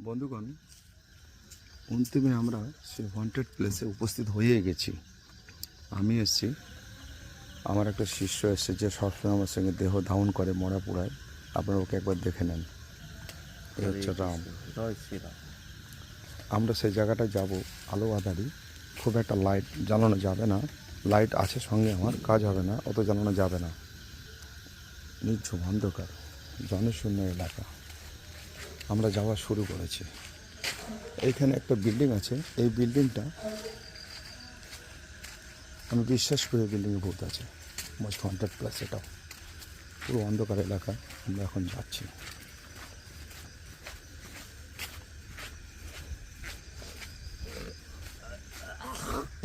বন্ধুগণ, অন্তিমে আমরা সেই হন্টেড প্লেসে উপস্থিত হয়ে গেছি। আমি এসেছি, আমার একটা শিষ্য এসছে যে সবসময় আমার সঙ্গে দেহ ধারণ করে, মরা পোড়ায়। আপনারা ওকে একবার দেখে নেন। এই হচ্ছে রাম। আমরা সেই জায়গাটায় যাব। আলো আধারি, খুব একটা লাইট জ্বালানো যাবে না। লাইট আছে সঙ্গে, আমার কাজ হবে না, অত জ্বালানো যাবে না। নির্ঝুম অন্ধকার, জনশূন্য এলাকা। আমরা যাওয়া শুরু করেছি। এইখানে একটা বিল্ডিং আছে। এই বিল্ডিংটা আমি বিশ্বাস করি বিল্ডিংয়ে ভূত আছে। মোস্ট হন্টেড প্লেস এটাও। পুরো অন্ধকার এলাকা। আমরা এখন যাচ্ছি।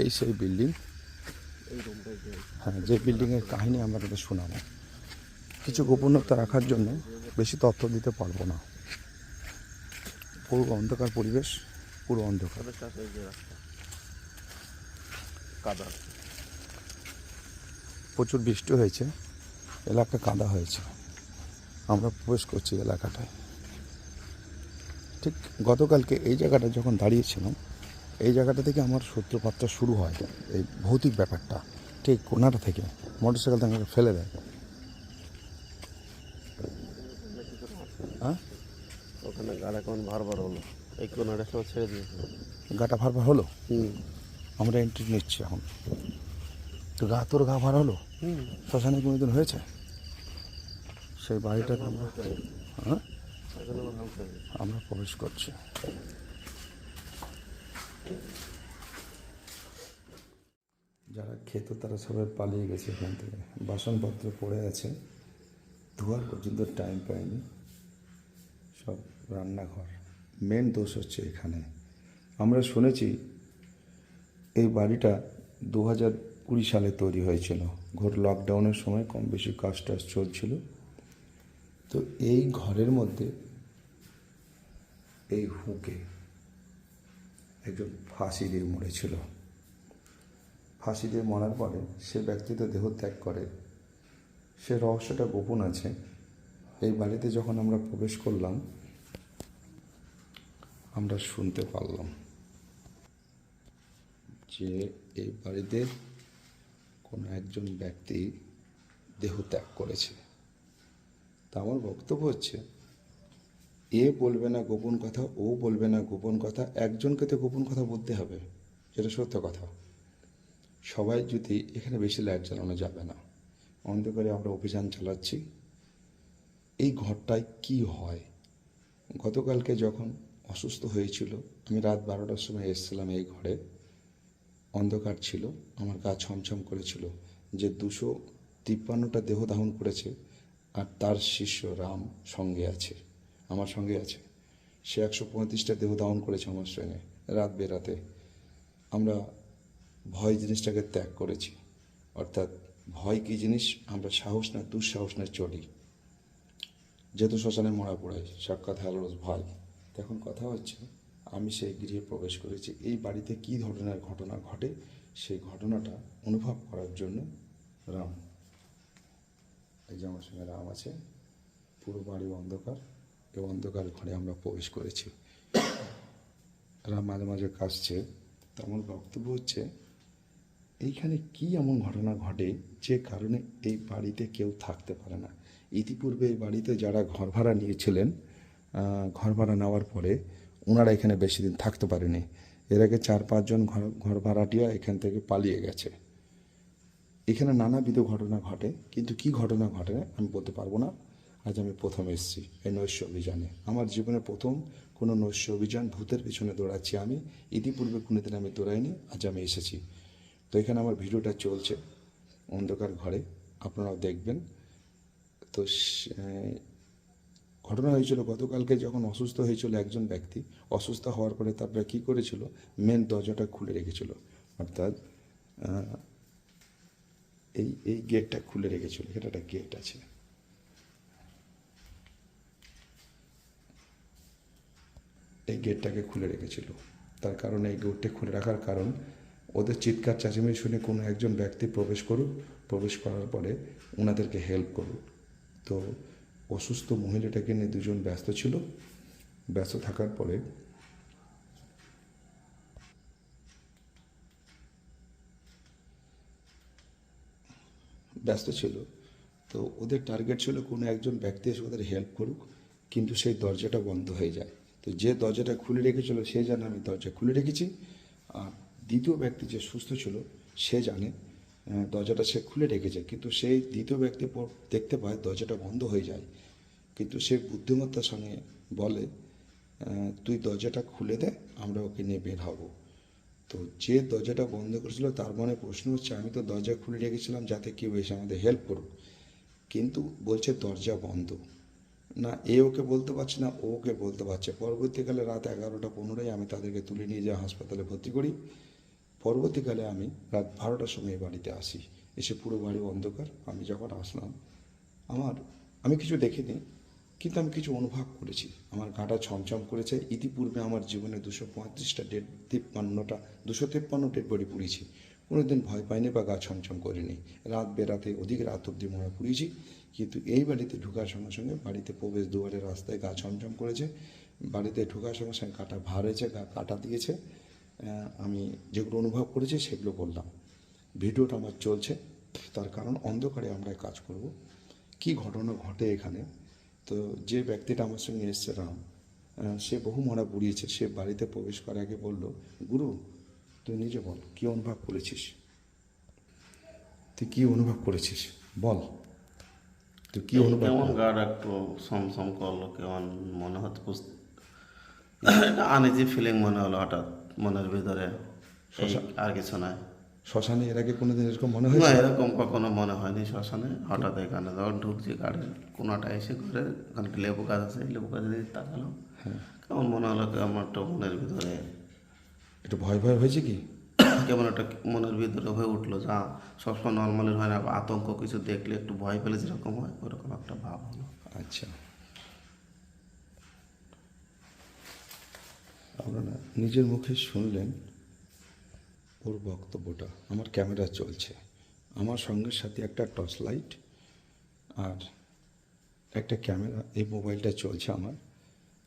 এই সেই বিল্ডিং। হ্যাঁ, যে বিল্ডিংয়ের কাহিনী আমরা তাদের শোনাবো। কিছু গোপনীয়তা রাখার জন্য বেশি তথ্য দিতে পারবো না। পুরো অন্ধকার পরিবেশ, পুরো অন্ধকার। প্রচুর বৃষ্টি হয়েছে, এলাকা কাদা হয়েছে। আমরা প্রবেশ করছি এলাকাটায়। ঠিক গতকালকে এই জায়গাটা যখন দাঁড়িয়েছিলাম, এই জায়গাটা থেকে আমার সূত্রপাতটা শুরু হয়। এই ভৌতিক ব্যাপারটা ঠিক কোনাটা থেকে মোটরসাইকেল থেকে ফেলে দেয়। হ্যাঁ, ওখানে গাড়া কেমন ভারবার হলো, এই কোনাটা সব ছেড়ে দিয়েছে। গাটা ভার হলো। আমরা এন্ট্রি নিচ্ছি এখন। তো তোর গা ভার হলো। শ্মশানে কোনোদিন হয়েছে? সেই বাড়িটাতে আমরা আমরা প্রবেশ করছি। যারা খেত তারা সবাই পালিয়ে গেছে এখান থেকে। বাসনপত্র পড়ে আছে, ধোয়ার পর্যন্ত টাইম পায়নি। সব রান্নাঘর। মেন দোষ হচ্ছে এখানে। আমরা শুনেছি এই বাড়িটা 2020 সালে তৈরি হয়েছিল। ঘোর লকডাউনের সময় কম বেশি কাজ টাজ চলছিল। তো এই ঘরের মধ্যে এই হুঁকে একজন ফাঁসি দিয়ে মরেছিল। ফাঁসি দিয়ে মরার পরে সে ব্যক্তি তো দেহ ত্যাগ করে। সে রহস্যটা গোপন আছে। এই বাড়িতে যখন আমরা প্রবেশ করলাম, আমরা শুনতে পারলাম যে এই বাড়িতে কোনো একজন ব্যক্তি দেহ ত্যাগ করেছে। তা আমার বক্তব্য হচ্ছে, এ বলবে না গোপন কথা, ও বলবে না গোপন কথা, একজনকে তো গোপন কথা বলতে হবে, যেটা সত্য কথা। সবাই যদি এখানে বেশি লাইট জ্বালানো যাবে না, অন্ধকারে আমরা অভিযান চালাচ্ছি। এই ঘরটায় কি হয়? গতকালকে যখন অসুস্থ হয়েছিল, আমি রাত 12টার সময় এসেছিলাম এই ঘরে। অন্ধকার ছিল, আমার গা ছমছম করেছিল যে 253টা দেহ দাহন করেছে, আর তার শিষ্য রাম সঙ্গে আছে, আমার সঙ্গে আছে। সে 135টা দেহ দাহন করেছে আমার সঙ্গে রাত বেরাতে। আমরা ভয় জিনিসটাকে ত্যাগ করেছি। অর্থাৎ ভয় কী জিনিস, আমরা সাহস না দুঃসাহস না চলি। যেহেতু শ্মশানে মরা পড়াই, সাক্ষাৎ হ্যালোস ভয়। এখন কথা হচ্ছে, আমি সেই গৃহে প্রবেশ করেছি। এই বাড়িতে কী ধরনের ঘটনা ঘটে, সেই ঘটনাটা অনুভব করার জন্য রাম, এই যে আমার সঙ্গে রাম আছে। পুরো বাড়ি অন্ধকার, এই অন্ধকার ঘরে আমরা প্রবেশ করেছি। রাম মাঝে মাঝে কাশছে। তো আমার বক্তব্য হচ্ছে, এইখানে কি এমন ঘটনা ঘটে যে কারণে এই বাড়িতে কেউ থাকতে পারে না। ইতিপূর্বে এই বাড়িতে যারা ঘর ভাড়া নিয়েছিলেন, ঘর ভাড়া নেওয়ার পরে ওনারা এখানে বেশি দিন থাকতে পারেনি। এর আগে 4-5 জন ঘর ভাড়াটিয়া এখান থেকে পালিয়ে গেছে। এখানে নানাবিধ ঘটনা ঘটে, কিন্তু কি ঘটনা ঘটে আমি বলতে পারবো না। আজ আমি প্রথম এসেছি এই নৈশ অভিযানে। আমার জীবনে প্রথম কোনো নৈশ অভিযান, ভূতের পিছনে দৌড়াচ্ছি আমি। ইতিপূর্বে কোনোদিন আমি দৌড়াইনি, আজ আমি এসেছি। তো এখানে আমার ভিডিওটা চলছে অন্ধকার ঘরে, আপনারাও দেখবেন। তো ঘটনা হয়েছিল গতকালকে যখন অসুস্থ হয়েছিল একজন ব্যক্তি। অসুস্থ হওয়ার পরে তারপরে কী করেছিল, মেন দরজাটা খুলে রেখেছিল। অর্থাৎ এই গেটটা খুলে রেখেছিল। এটা একটা গেট আছে, এই গেটটাকে খুলে রেখেছিল। তার কারণে এই গেটটা খুলে রাখার কারণ, ওদের চিৎকার চেঁচামেচি শুনে কোনো একজন ব্যক্তি প্রবেশ করুক, প্রবেশ করার পরে ওনাদেরকে হেল্প করুক। তো অসুস্থ মহিলাটাকে নিয়ে দুজন ব্যস্ত ছিল। ব্যস্ত থাকার পরে ব্যস্ত ছিল, তো ওদের টার্গেট ছিল কোনো একজন ব্যক্তি এসে ওদের হেল্প করুক, কিন্তু সেই দরজাটা বন্ধ হয়ে যায়। তো যে দরজাটা খুলে রেখেছিল সে জানে আমি দরজা খুলে রেখেছি, আর দ্বিতীয় ব্যক্তি যে সুস্থ ছিল সে জানে দরজাটা সে খুলে রেখেছে, কিন্তু সেই দ্বিতীয় ব্যক্তি দেখতে পায় দরজাটা বন্ধ হয়ে যায়। কিন্তু সে বুদ্ধিমত্তার সঙ্গে বলে, তুই দরজাটা খুলে দে, আমরা ওকে নিয়ে বের হব। তো যে দরজাটা বন্ধ করেছিল তার মনে প্রশ্ন হচ্ছে, আমি তো দরজা খুলে রেখেছিলাম যাতে কেউ এসে আমাদের হেল্প করুক, কিন্তু বলছে দরজা বন্ধ। না এ ওকে বলতে পারছে না, ও ওকে বলতে পারছে। পরবর্তীকালে রাত 11:15 আমি তাদেরকে তুলে নিয়ে যাই হাসপাতালে ভর্তি করি। পরবর্তীকালে আমি রাত 12টার সময় বাড়িতে আসি, এসে পুরো বাড়ি অন্ধকার। আমি যখন আসলাম আমি কিছু দেখিনি, কিন্তু আমি কিছু অনুভব করেছি। আমার গাটা ছমছম করেছে। ইতিপূর্বে আমার জীবনে 235টা 253 ডেড বডি পুড়িয়েছি, কোনোদিন ভয় পাইনি বা গা ছমছম করিনি। রাত বেরাতে অধিক রাত অবধি মরা পুড়িয়েছি, কিন্তু এই বাড়িতে ঢোকার সঙ্গে সঙ্গে বাড়িতে প্রবেশ দুয়ারের রাস্তায় গা ছমছম করেছে। বাড়িতে ঢোকার সঙ্গে সঙ্গে গাটা ভার হয়েছে, গা কাটা দিয়েছে। আমি যেগুলো অনুভব করেছি সেগুলো বললাম। ভিডিওটা আমার চলছে, তার কারণ অন্ধকারে আমরা কাজ করব। কি ঘটনা ঘটে এখানে, তো যে ব্যক্তিটা আমার সঙ্গে এসছে রাম, সে বহু মরা পুড়িয়েছে। সে বাড়িতে প্রবেশ করার আগে বলল, গুরু তুই নিজে বল কী অনুভব করেছিস, তুই কী অনুভব করেছিস বল, তুই কী অনুভব কেমন গাড় একটু সমসম করলো, কেমন মনে হচ্ছে একটা আনইজি ফিলিং মনে হলো হঠাৎ মনের ভিতরে, এই আর কিছু নয়। শ্মশানে এর আগে কোনোদিন এরকম মনে না, হয়েছে? এরকম কখনো মনে হয়নি শ্মশানে। হঠাৎ এখানে যখন ঢুকছি গাড়ির কোনাটা এসে ঘরে, ওখানে একটা লেবু গাছ আছে, লেবু গাছের দিকে তাকালো, কেমন মনে হলো কেমন একটা মনের ভিতরে, একটু ভয় ভয় হয়েছে কি? কেমন একটা মনের ভিতরে হয়ে উঠলো, যা সবসময় নর্মালি হয় না, আতঙ্ক কিছু দেখলে একটু ভয় পেলে যেরকম হয় ওরকম একটা ভাব হলো। আচ্ছা, আপনারা নিজের মুখে শুনলেন ওর বক্তব্যটা। আমার ক্যামেরা চলছে, আমার সঙ্গে সাথে একটা টর্চ লাইট আর একটা ক্যামেরা, এই মোবাইলটা চলছে আমার।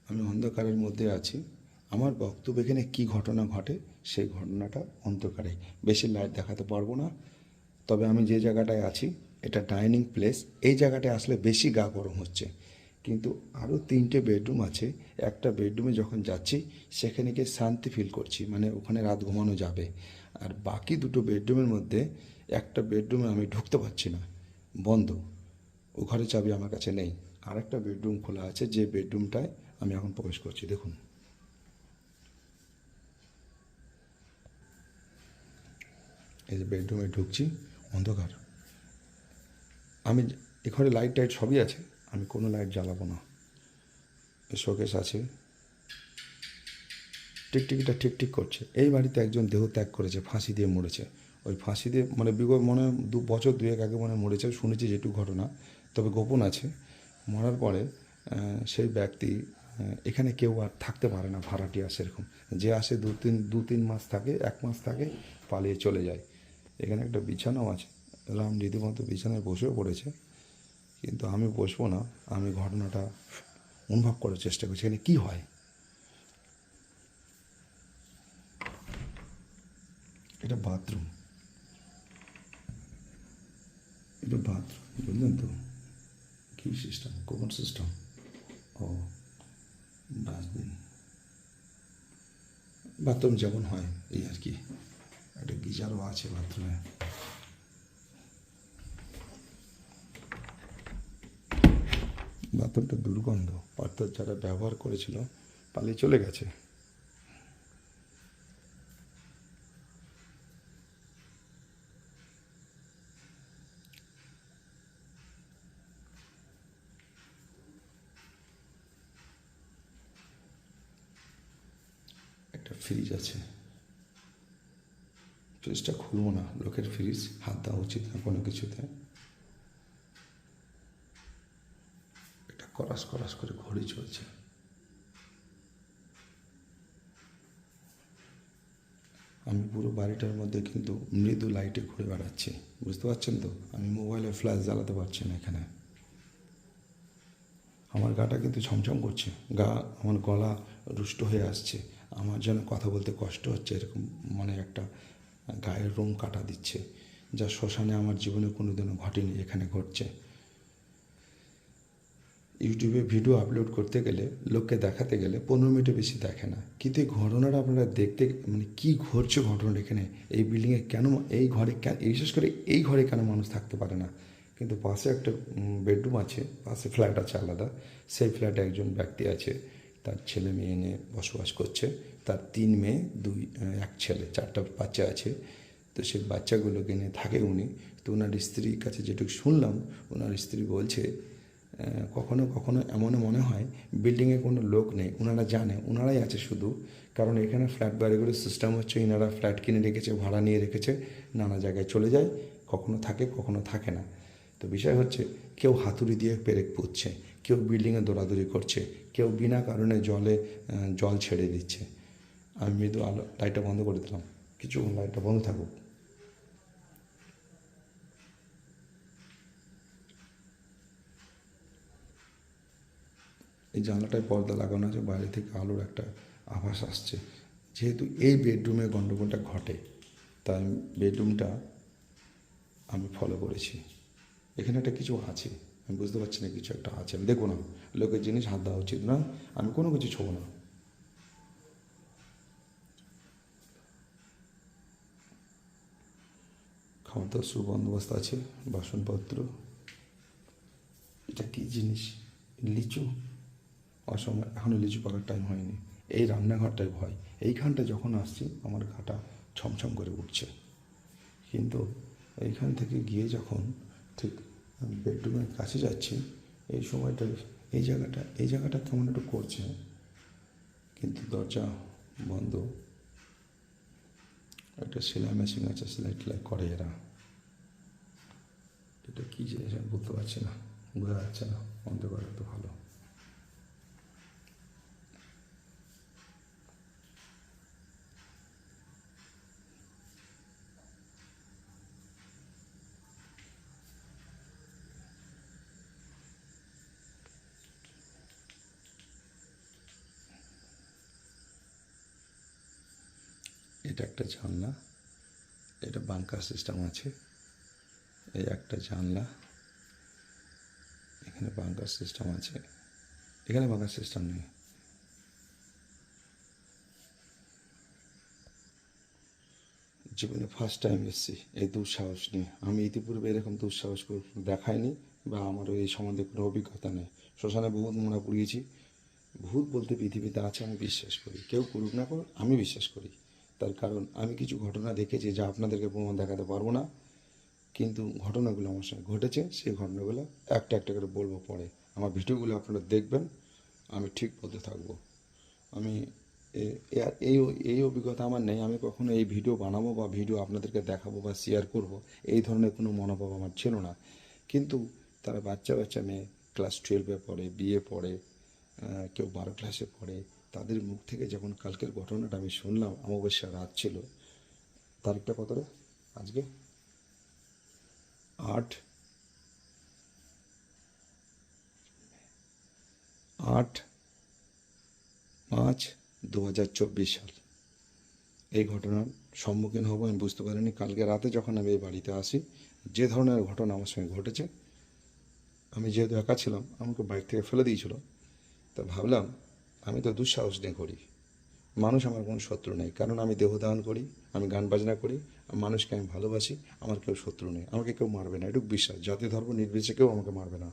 আমি অন্ধকারের মধ্যে আছি। আমার বক্তব্য এখানে কী ঘটনা ঘটে সেই ঘটনাটা অন্ধকারে, বেশি লাইট দেখাতে পারবো না। তবে আমি যে জায়গাটায় আছি এটা ডাইনিং প্লেস, এই জায়গাটায় আসলে বেশি গা গরম হচ্ছে। কিন্তু আরও 3টে বেডরুম আছে, একটা বেডরুমে যখন যাচ্ছি সেখানে গিয়ে শান্তি ফিল করছি, মানে ওখানে রাত ঘুমানো যাবে। আর বাকি 2টো বেডরুমের মধ্যে একটা বেডরুমে আমি ঢুকতে পারছি না, বন্ধ, ও ঘরে চাবি আমার কাছে নেই। আর একটা বেডরুম খোলা আছে, যে বেডরুমটায় আমি এখন প্রবেশ করছি। দেখুন, এই যে বেডরুমে ঢুকছি, অন্ধকার। আমি এখানে লাইট টাইট সবই আছে, আমি কোনো লাইট জ্বালাবো না। শোকেস আছে, টিকটিকিটা ঠিক করছে। এই বাড়িতে একজন দেহ ত্যাগ করেছে, ফাঁসি দিয়ে মরেছে। ওই ফাঁসি দিয়ে মানে বিগত মনে হয় 2 বছর 2 আগে মনে হয় মরেছে, শুনেছি যেটুকু ঘটনা, তবে গোপন আছে। মরার পরে সেই ব্যক্তি এখানে কেউ আর থাকতে পারে না, ভাড়াটিয়া সেরকম। যে আসে 2-3 মাস থাকে, 1 মাস থাকে, পালিয়ে চলে যায়। এখানে একটা বিছানাও আছে, রাম রীতিমতো বিছানায় বসেও পড়েছে, কিন্তু আমি বসবো না। আমি ঘটনাটা অনুভব করার চেষ্টা করছি এখানে কী হয়। এটা বাথরুম, এটা বাথরুম, বুঝলেন তো? কী সিস্টেম, কোন সিস্টেম? ও, ডাস্টবিন, বাথরুম যেমন হয় এই আর কি। একটা গিজারও আছে বাথরুমে। বাথরুমটা দুর্গন্ধ, অর্থাৎ যারা ব্যবহার করেছিল পালিয়ে চলে গেছে। একটা ফ্রিজ আছে, ফ্রিজটা খুলবো না, লোকের ফ্রিজ হাত দেওয়া উচিত না কোনো কিছুতে। এটা করাস করাস করে ঘড়ি চলছে। আমি পুরো বাড়িটার মধ্যে কিন্তু মৃদু লাইটে ঘুরে বেড়াচ্ছি, বুঝতে পারছেন তো? আমি মোবাইলে ফ্ল্যাশ জ্বালাতে পারছি না এখানে। আমার গাটা কিন্তু ছমছম করছে, আমার গলা রুষ্ট হয়ে আসছে, আমার যেন কথা বলতে কষ্ট হচ্ছে, এরকম মানে একটা গায়ের রোম কাটা দিচ্ছে, যা শ্মশানে আমার জীবনে কোনোদিনও ঘটেনি, এখানে ঘটছে। ইউটিউবে ভিডিও আপলোড করতে গেলে, লোককে দেখাতে গেলে 15 মিনিটের বেশি দেখে না, কিন্তু এই ঘটনাটা আপনারা দেখতে মানে কী ঘটছে ঘটনাটা এখানে, এই বিল্ডিংয়ে কেন, এই ঘরে কেন, বিশেষ করে এই ঘরে কেন মানুষ থাকতে পারে না। কিন্তু পাশে একটা বেডরুম আছে, পাশে ফ্ল্যাট আছে আলাদা, সেই ফ্ল্যাটে একজন ব্যক্তি আছে, তার ছেলে মেয়ে নিয়ে বসবাস করছে, তার 3 মেয়ে 1 ছেলে, 4টা বাচ্চা আছে। তো সেই বাচ্চাগুলোকে নিয়ে থাকে উনি। তো ওনার স্ত্রীর কাছে যেটুকু শুনলাম, ওনার স্ত্রী বলছে কখনো কখনো এমনও মনে হয় বিল্ডিংয়ে কোনো লোক নেই, ওনারা জানে ওনারাই আছে শুধু, কারণ এখানে ফ্ল্যাট বাড়িগুলোর সিস্টেম হচ্ছে এনারা ফ্ল্যাট কিনে রেখেছে, ভাড়া নিয়ে রেখেছে, নানা জায়গায় চলে যায়, কখনো থাকে কখনো থাকে না। তো বিষয় হচ্ছে কেউ হাতুড়ি দিয়ে পেরেক পুঁতছে, কেউ বিল্ডিংয়ে দৌড়াদৌড়ি করছে, কেউ বিনা কারণে জল ছেড়ে দিচ্ছে। আমি মৃদু লাইটটা বন্ধ করে দিলাম, কিছুক্ষণ লাইটটা বন্ধ থাকুক। এই জানলাটায় পর্দা লাগানো আছে, বাইরে থেকে আলোর একটা আভাস আসছে। যেহেতু এই বেডরুমে গণ্ডগোলটা ঘটে, তাই বেডরুমটা আমি ফলো করেছি। এখানে একটা কিছু আছে, আমি বুঝতে পারছি না, কিছু একটা আছে, আমি দেখবো না, লোকের জিনিস হাত দেওয়া উচিত না, আমি কোনো কিছু ছোবো না। খাওয়া দাওয়ার সুবন্দোবস্ত আছে, বাসনপত্র। এটা কী জিনিস? লিচু? অসময়, এখনও লিচু পাকার টাইম হয়নি। এই রান্নাঘরটায় ভয়, এইখানটা যখন আসছি আমার গাটা ছমছম করে উঠছে, কিন্তু এইখান থেকে গিয়ে যখন ঠিক বেডরুমের কাছে যাচ্ছি, এই সময়টা এই জায়গাটা কেমন একটু করছে, কিন্তু দরজা বন্ধ। একটা সেলাই মেশিন আছে, সেলাই টেলাই করে এরা। এটা কী জিনিস আমি বুঝতে পারছি না, বোঝা যাচ্ছে না, অন্ধকার তো ভালো। এটা একটা জানলা, এটা বাংকার সিস্টেম আছে, এই একটা জানলা, এখানে বাংকার সিস্টেম আছে, এখানে বাংকার সিস্টেম নেই। জীবনে ফার্স্ট টাইম এসেছি এই দুঃসাহস নিয়ে, আমি ইতিপূর্বে এরকম দুঃসাহস দেখাইনি, বা আমারও এই সম্বন্ধে কোনো অভিজ্ঞতা নেই। শ্মশানে বহুত মোড়া পুড়িয়েছি, ভূত বলতে পৃথিবীতে আছে, আমি বিশ্বাস করি, কেউ করুক না করুক আমি বিশ্বাস করি। তার কারণ আমি কিছু ঘটনা দেখেছি যা আপনাদেরকে প্রমাণ দেখাতে পারবো না, কিন্তু ঘটনাগুলো আমার সঙ্গে ঘটেছে, সেই ঘটনাগুলো একটা একটা করে বলবো পরে। আমার ভিডিওগুলো আপনারা দেখবেন, আমি ঠিক বলতে থাকবো। আমি এই এই অভিজ্ঞতা আমার নেই, আমি কখনো এই ভিডিও বানাবো বা ভিডিও আপনাদেরকে দেখাবো বা শেয়ার করব, এই ধরনের কোনো মনোভাব আমার ছিল না। কিন্তু তারা বাচ্চা বাচ্চা মেয়ে, ক্লাস 12-এ পড়ে, বিয়ে পড়ে, কেউ 12 ক্লাসে পড়ে, তাদের মুখ থেকে যখন কালকের ঘটনাটা আমি শুনলাম, অমাবস্যা রাত ছিল, তারিখটা কত রে আজকে, 8/5/2024 সাল এই ঘটনার সম্মুখীন হব আমি বুঝতে পারিনি। কালকে রাতে যখন আমি এই বাড়িতে আসি, যে ধরনের ঘটনা আমার সঙ্গে ঘটেছে, আমি যেহেতু একা ছিলাম, আমাকে বাইক থেকে ফেলে দিয়েছিল, তা ভাবলাম আমি তো দুঃসাহস নিয়ে করি, মানুষ আমার কোনো শত্রু নেই, কারণ আমি দেহদান করি, আমি গান বাজনা করি, মানুষকে আমি ভালোবাসি, আমার কেউ শত্রু নেই, আমাকে কেউ মারবে না, এটুকু বিশ্বাস, জাতি ধর্ম নির্বিশেষে কেউ আমাকে মারবে না,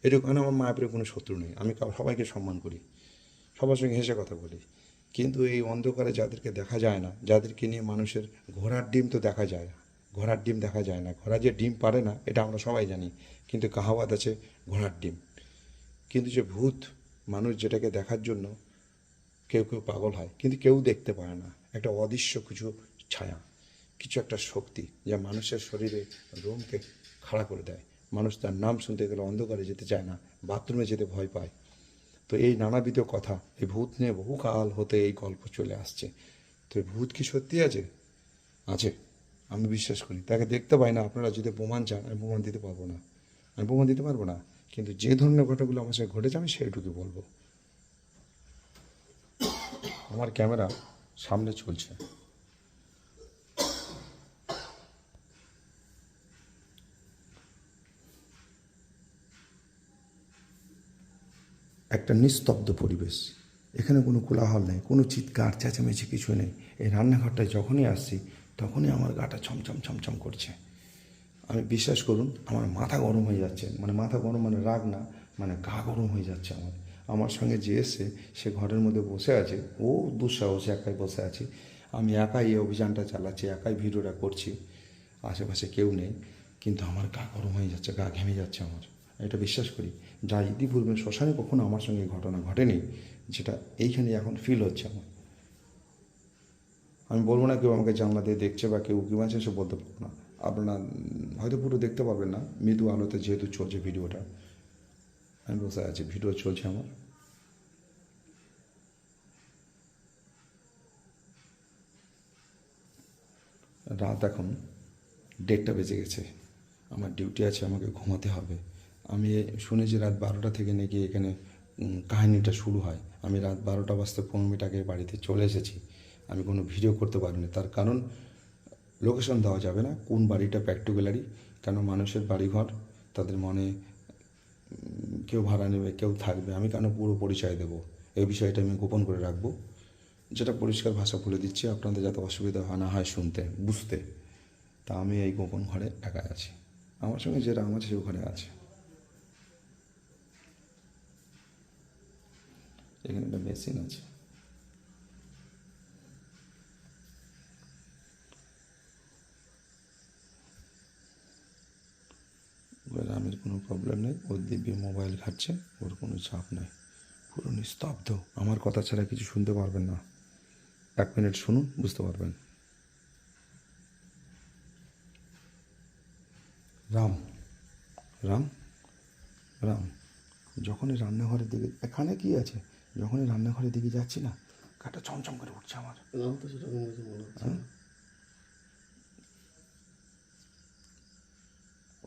এটুকু, কারণ আমার মায়ের কোনো শত্রু নেই, আমি সবাইকে সম্মান করি, সবার সঙ্গে হেসে কথা বলি। কিন্তু এই অন্ধকারে যাদেরকে দেখা যায় না, যাদেরকে নিয়ে মানুষের ঘোড়ার ডিম তো দেখা যায় না, ঘোড়ার ডিম দেখা যায় না, ঘোড়া যে ডিম পারে না এটা আমরা সবাই জানি, কিন্তু কাহাওয়াত আছে ঘোড়ার ডিম। কিন্তু যে ভূত, মানুষ যেটাকে দেখার জন্য কেউ কেউ পাগল হয়, কিন্তু কেউ দেখতে পায় না, একটা অদৃশ্য কিছু ছায়া, কিছু একটা শক্তি যা মানুষের শরীরে রোমকে খাড়া করে দেয়। মানুষ তার নাম শুনতে গেলে অন্ধকারে যেতে চায় না, বাথরুমে যেতে ভয় পায়। তো এই নানাবিধ কথা, এই ভূত নিয়ে বহুকাল হতে এই গল্প চলে আসছে। তো এই ভূত কি সত্যি আছে? আছে, আমি বিশ্বাস করি, তাকে দেখতে পাই না। আপনারা যদি প্রমাণ চান, আমি প্রমাণ দিতে পারবো না, আমি প্রমাণ দিতে পারবো না, কিন্তু যে ধরনের ঘটনাগুলো আমার সাথে ঘটেছে আমি সেইটুকু বলবো। আমার ক্যামেরা সামনে চলছে। একটা নিস্তব্ধ পরিবেশ, এখানে কোনো কোলাহল নেই, কোনো চিৎকার চেঁচামেচি কিছু নেই। এই রান্নাঘরটায় যখনই আসছি তখনই আমার গাটা ছমছম ছমছম করছে। আমি বিশ্বাস করুন আমার মাথা গরম হয়ে যাচ্ছে, মানে মাথা গরম মানে রাগ না, মানে গা গরম হয়ে যাচ্ছে আমার। আমার সঙ্গে যে এসে সে ঘরের মধ্যে বসে আছে, ও দুঃসাহসে একাই বসে আছে। আমি একাই এই অভিযানটা চালাচ্ছি, একাই ভিডিওটা করছি, আশেপাশে কেউ নেই, কিন্তু আমার গা গরম হয়ে যাচ্ছে, গা ঘেমে যাচ্ছে আমার। এটা বিশ্বাস করি, যা ইতিপূর্বে শ্মশানে কখনো আমার সঙ্গে ঘটনা ঘটেনি, যেটা এইখানে এখন ফিল হচ্ছে আমার। আমি বলবো না কেউ আমাকে জানলা দিয়ে দেখছে বা কেউ উকি মারছে, সে বলতে পারবো না। আপনারা হয়তো পুরো দেখতে পারবেন না, মৃদু আলোতে যেহেতু চলছে ভিডিওটা। আমি বসে আছি, ভিডিও চলছে আমার। রাত এখন 1:30 বেজে গেছে, আমার ডিউটি আছে, আমাকে ঘুমাতে হবে। আমি শুনেছি রাত 12টা থেকে নাকি এখানে কাহিনিটা শুরু হয়। আমি রাত 12টা বাজতে 15 মিনিট আগে বাড়িতে চলে এসেছি। আমি কোনো ভিডিও করতে পারিনি, তার কারণ লোকেশন দেওয়া যাবে না কোন বাড়িটা পার্টিকুলারই। কেন মানুষের বাড়িঘর, তাদের মনে কেউ ভাড়া নেবে, কেউ থাকবে, আমি কেন পুরো পরিচয় দেবো? এই বিষয়টা আমি গোপন করে রাখবো। যেটা পরিষ্কার ভাষা বলে দিচ্ছি, আপনাদের যাতে অসুবিধা না হয় শুনতে বুঝতে। তা আমি এই গোপন ঘরে একা আছি, আমার সঙ্গে যেটা আমার সে ঘরে আছে। এখানে একটা মেশিন আছে, গ্রামের কোনো প্রবলেম নেই, ওর দিব্যি মোবাইল ঘাটছে, ওর কোনো চাপ নেই, পুরো নিস্তব্ধ। আমার কথা ছাড়া কিছু শুনতে পারবেন না। 1 মিনিট শুনুন, বুঝতে পারবেন। রাম, রাম, রাম। যখনই রান্নাঘরের দিকে, এখানে কি আছে, যখনই রান্নাঘরের দিকে যাচ্ছি না, গাটা চমচম করে উঠছে আমার। নাম তো সেরকম কিছু মনে হচ্ছে না।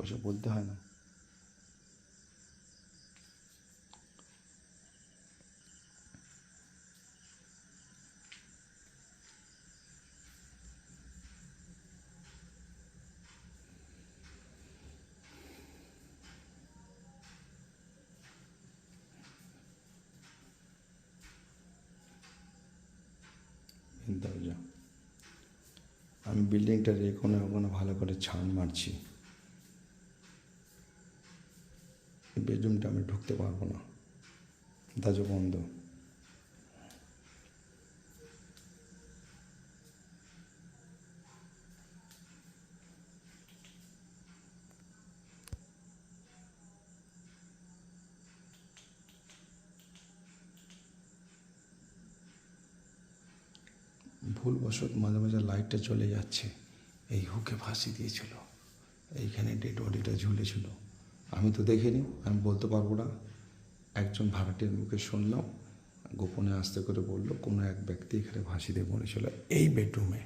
ওইসব বলতে হয় না। দরজা, আমি বিল্ডিংটার এখানে ওখানে ভালো করে ছান মারছি। এই বেডরুমটা আমি ঢুকতে পারবো না, দরজা বন্ধ। ভুলবশত মাঝে মাঝে লাইটটা চলে যাচ্ছে। এই হুকে ফাঁসি দিয়েছিল, এইখানে ডেড বডিটা ঝুলেছিল। আমি তো দেখিনি, আমি বলতে পারবো না। একজন ভাড়াটিয়ার মুখে শুনলাম, গোপনে আস্তে করে বললো কোনো এক ব্যক্তি এখানে ফাঁসি দিয়ে মরেছিল এই বেডরুমে,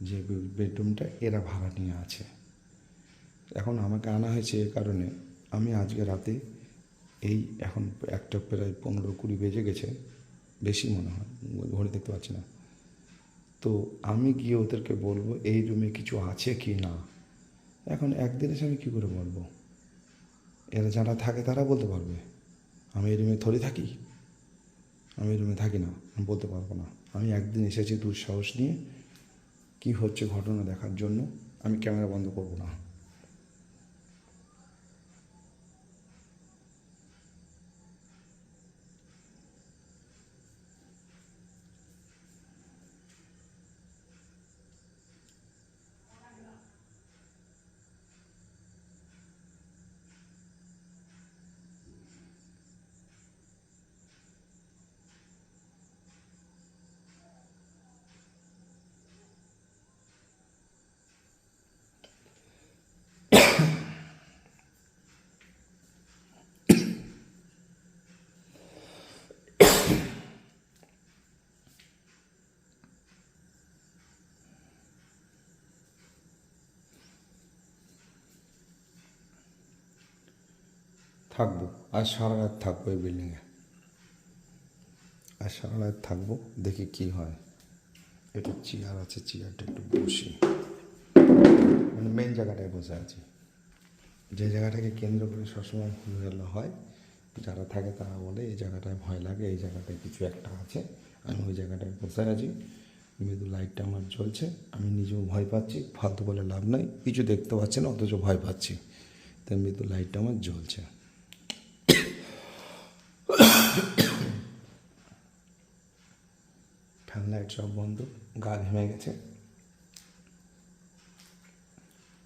যে বেডরুমটা এরা ভাড়া নিয়ে আছে। এখন আমাকে আনা হয়েছে এ কারণে, আমি আজকে রাতে এই এখন একটা প্রায় 15-20 বেজে গেছে, বেশি মনে হয়, ঘড়ি দেখতে পাচ্ছি না। তো আমি গিয়ে ওদেরকে বলবো এই রুমে কিছু আছে কি না। এখন একদিন এসে আমি কী করে বলবো? এরা যারা থাকে তারা বলতে পারবে। আমি এই রুমে থরি থাকি? আমি এই রুমে থাকি না, আমি বলতে পারবো না। আমি একদিন এসেছি দুঃসাহস নিয়ে কি হচ্ছে ঘটনা দেখার জন্য, আমি ক্যামেরা বন্ধ করবো না। থাকবো, আজ সারা রাত থাকবো এই বিল্ডিংয়ে, আজ সারা রাত থাকবো, দেখি কি হয়। একটু চেয়ার আছে, চেয়ারটা একটু বসি, মানে মেন জায়গাটায় বসে আছি, যে জায়গাটাকে কেন্দ্র করে সবসময় হুলস্থুল হয়। যারা থাকে তারা বলে এই জায়গাটায় ভয় লাগে, এই জায়গাটায় কিছু একটা আছে। আমি ওই জায়গাটায় বসে আছি, মৃদু লাইটটা আমার জ্বলছে, আমি নিজেও ভয় পাচ্ছি, ফালতু বলে লাভ নাই, কিছু দেখতে পাচ্ছি না অথচ ভয় পাচ্ছি, তাই মৃদু লাইটটা আমার জ্বলছে। ফ্যান লাইট সব বন্ধ, গা ঘেমে গেছে,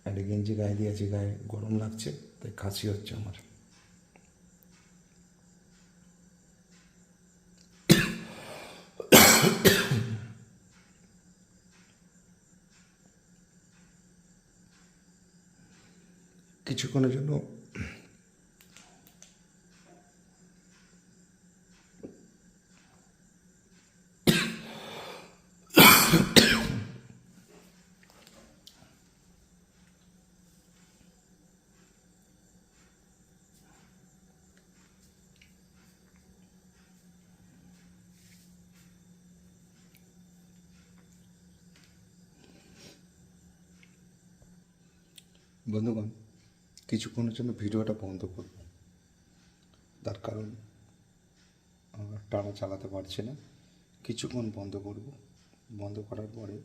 একটা গেঞ্জি গায়ে দিয়েছি, গায়ে গরম লাগছে, তাই কাশি হচ্ছে আমার। কিছুক্ষণের জন্য বন্ধুগণ, কিছুক্ষণের জন্য ভিডিওটা বন্ধ করব, তার কারণ টানা চালাতে পারছি না, কিছুক্ষণ বন্ধ করব। বন্ধ করার পরে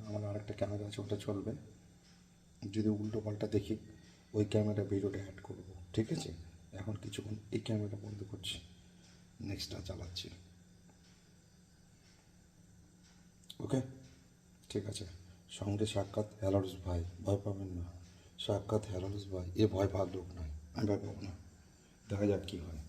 আমার আরেকটা ক্যামেরা আছে, ওটা চলবে, যদি উল্টো পাল্টা দেখি ওই ক্যামেরা ভিডিওটা অ্যাড করব, ঠিক আছে? এখন কিছুক্ষণ এই ক্যামেরা বন্ধ করছি, নেক্সটটা চালাচ্ছি। ওকে, ঠিক আছে। সঙ্গে সাক্ষাৎ হেলারুস ভাই, ভয় পাবেন না। সাক্ষাৎ হেলারুস ভাই, এ ভয় পাওয়ার লোক নয়, আমি ভয় পাবো না, দেখা যাক কী হয়।